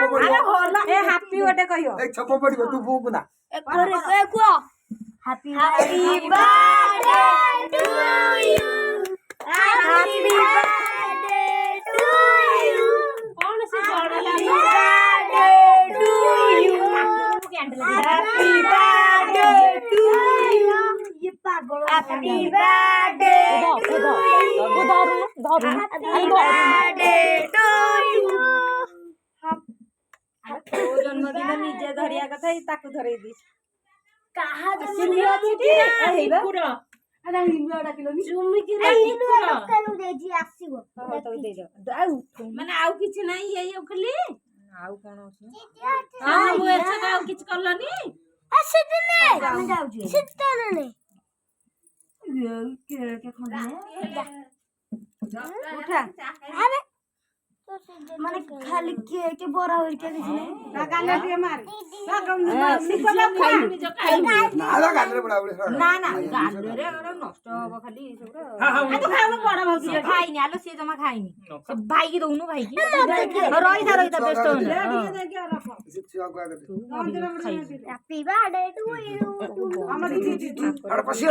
happy birthday कहियो एक छप्पा पड़ी तू फूक ना happy birthday to you happy birthday to you कौन से birthday to you happy birthday to you ये पागल हैप्पी बर्थडे टू यू धरू हैप्पी बर्थडे टू यू तो जन्मदिन निजे धरिया कथा ताकू धरई दी कहा सिलिया छिटी हेबा पूरा अरे हिलुआ डाकिलोनी जुमी कि हिलुआ डाकनु देजी आसीबो हो तो दे दो आ उठो माने आउ किछ नाही हे यो खाली आउ कोन अछि हां मु एछा आउ किछ करलनी आ सितने हम जाउ जी सितने ने ये के खंडा उठा अरे माने खाली के बरा होई के किछ नै ना गाले के मारे ना कम निकला खाई ना गाले बड़ा बड़ा ना ना गाले रे नष्ट हो खाली सब हां हां तो खाऊ बड़ा भाऊ खाइनी आलो से जमा खाइनी से भाई की दोनु भाई की रही था बेस्ट हो हैप्पी बर्थडे टू यू हमर जी जी अरे पसियो